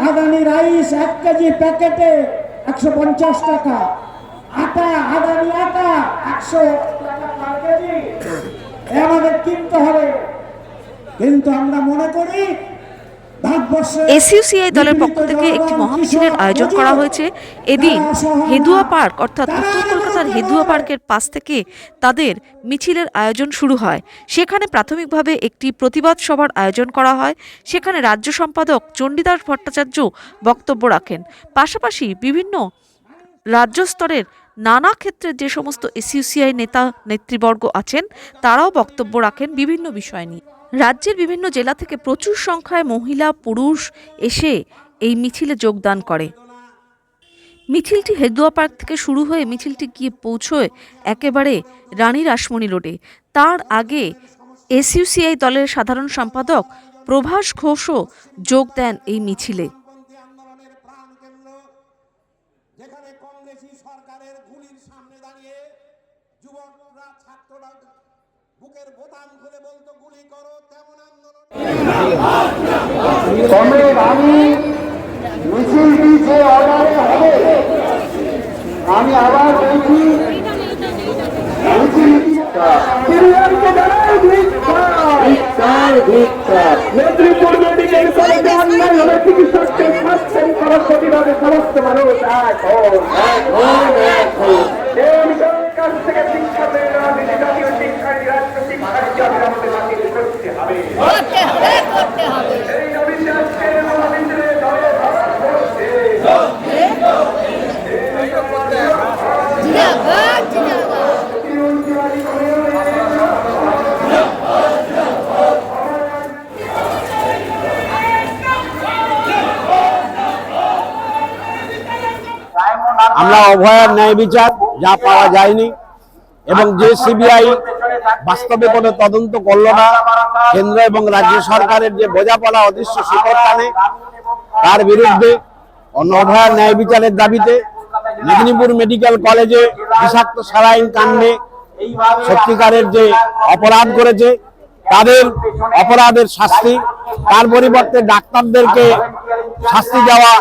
Adani rice 1 KG প্যাকেটে 150 টাকা, আদানি আটা 100 টাকা পার কেজি আমাদের কিনতে হবে। কিন্তু আমরা মনে করি এসইউসিআই দলের পক্ষ থেকে একটি মহামিছিলের আয়োজন করা হয়েছে। এদিন হেদুয়া পার্ক অর্থাৎ উত্তর কলকাতার হেদুয়া পার্কের পাশ থেকে তাদের মিছিলের আয়োজন শুরু হয়। সেখানে প্রাথমিকভাবে একটি প্রতিবাদ সভার আয়োজন করা হয়। সেখানে রাজ্য সম্পাদক চণ্ডীদাস ভট্টাচার্য বক্তব্য রাখেন। পাশাপাশি বিভিন্ন রাজ্য স্তরের নানা ক্ষেত্রে যে সমস্ত এসইউসিআই নেতা নেতৃবর্গ আছেন তারাও বক্তব্য রাখেন বিভিন্ন বিষয় নিয়ে। রাজ্যের বিভিন্ন জেলা থেকে প্রচুর সংখ্যায় মহিলা পুরুষ এসে এই মিছিলে যোগদান করে। মিছিলটি হেদুয়া পার্ক থেকে শুরু হয়ে মিছিলটি গিয়ে পৌঁছয় একেবারে রানী রাসমণি রোডে। তার আগে এসইউসিআই দলের সাধারণ সম্পাদক প্রভাস ঘোষও যোগ দেন এই মিছিলে। আমি আবার বলছি মেদিনীপুর মেডিকেল কলেজে অন্যায় হলে চিকিৎসককে শাস্তি করার প্রতিবাদে সমস্ত মানুষ কাছ থেকে শিক্ষা পেয়ে জাতীয় শিক্ষার্থী রাষ্ট্র শিক্ষার্থী আমাদের বাতিল করতে হবে। এই অবিশ্বাসকে মহাবিদ্যালয়ে দলে ধারণ করছে। আমরা অভয়ার ন্যায় বিচার যা পাওয়া যায়নি এবং যে সিবিআই বাস্তবে কোনো তদন্ত করলো না, কেন্দ্র এবং রাজ্য সরকারের যে বোঝাপড়া অদৃশ্য শিকড় টানে, তার বিরুদ্ধে অভয়ার ন্যায় বিচারের দাবিতে মেদিনীপুর মেডিকেল কলেজে বিষাক্ত স্যালাইন কাণ্ডে সত্যিকারের যে অপরাধ করেছে তাদের অপরাধের শাস্তি, তার পরিবর্তে ডাক্তারদেরকে শাস্তি দেওয়া,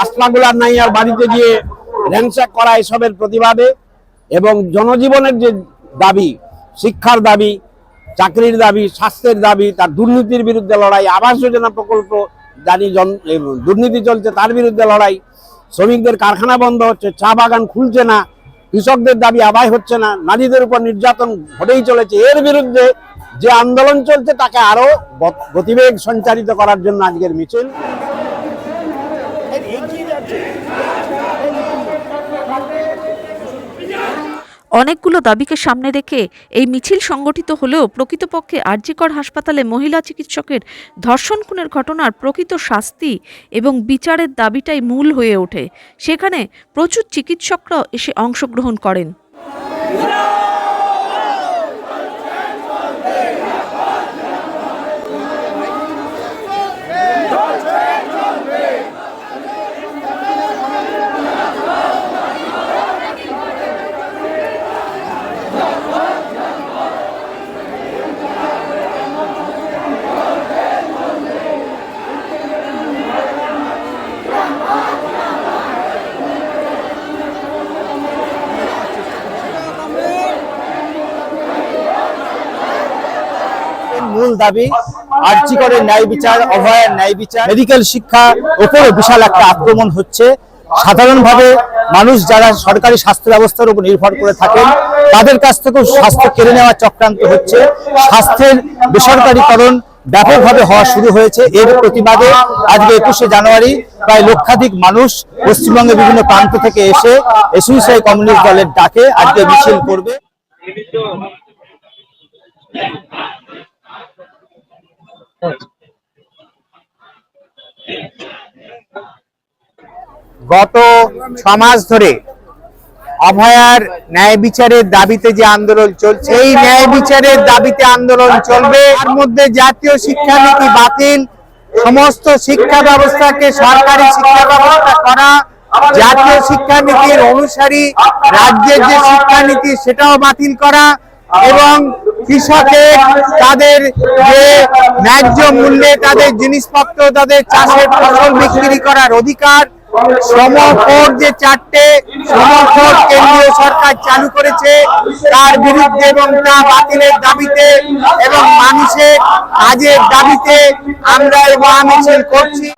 আসলাগুলার নাইয়ার বাড়িতে গিয়ে র্যানস্যাক করা, এসবের প্রতিবাদে এবং জনজীবনের যে দাবি, শিক্ষার দাবি, চাকরির দাবি, স্বাস্থ্যের দাবি, তার দুর্নীতির বিরুদ্ধে লড়াই, আবাস যোজনা প্রকল্প জানি দুর্নীতি চলছে তার বিরুদ্ধে লড়াই, শ্রমিকদের কারখানা বন্ধ হচ্ছে, চা বাগান খুলছে না, কৃষকদের দাবি আদায় হচ্ছে না, নারীদের উপর নির্যাতন ঘটেই চলেছে, এর বিরুদ্ধে যে আন্দোলন চলছে তাকে আরো গতিবেগ সঞ্চারিত করার জন্য আজকের মিছিল। অনেকগুলো দাবিকে সামনে রেখে এই মিছিল সংগঠিত হলেও প্রকৃতপক্ষে আরজিকর হাসপাতালে মহিলা চিকিৎসকের ধর্ষণ খুনের ঘটনার প্রকৃত শাস্তি এবং বিচারের দাবিটাই মূল হয়ে ওঠে। সেখানে প্রচুর চিকিৎসকরা এসে অংশগ্রহণ করেন। মূল দাবি আরজিকরের ন্যায় বিচার, অভয়ার ন্যায় বিচার। মেডিকেল শিক্ষার উপরে বিশাল একটা আক্রমণ হচ্ছে। সাধারণভাবে মানুষ যারা সরকারি স্বাস্থ্য ব্যবস্থার উপর নির্ভর করে থাকেন তাদের কাছ থেকেও স্বাস্থ্য কেড়ে নেওয়ার চক্রান্ত হচ্ছে। স্বাস্থ্যের বেসরকারীকরণ ব্যাপকভাবে হওয়া শুরু হয়েছে। এর প্রতিবাদে আজকে 21শে জানুয়ারি প্রায় লক্ষাধিক মানুষ পশ্চিমবঙ্গের বিভিন্ন প্রান্ত থেকে এসে এসইউসিআই কমিউনিস্ট দলের ডাকে আজকে মিছিল করবে। গত 6 মাস ধরে অভয়ার ন্যায় বিচারের দাবিতে যে আন্দোলন চলছে, এই ন্যায় বিচারের দাবিতে আন্দোলন চলবে। তার মধ্যে জাতীয় শিক্ষানীতি বাতিল, সমস্ত শিক্ষা ব্যবস্থাকে সরকারি শিক্ষা ব্যবস্থা করা, জাতীয় শিক্ষানীতির অনুসারী রাজ্যের যে শিক্ষানীতি সেটাও বাতিল করা এবং কৃষকের তাদের যে ন্যায্য মূল্যে তাদের জিনিসপত্র, তাদের চাষের ফসল বিক্রি করার অধিকার, শ্রমকোড যে 4টে শ্রমকোড কেন্দ্রীয় সরকার চালু করেছে তার বিরুদ্ধে এবং তা বাতিলের দাবিতে এবং মানুষের কাজের দাবিতে আমরা এই মহামিছিল করছি।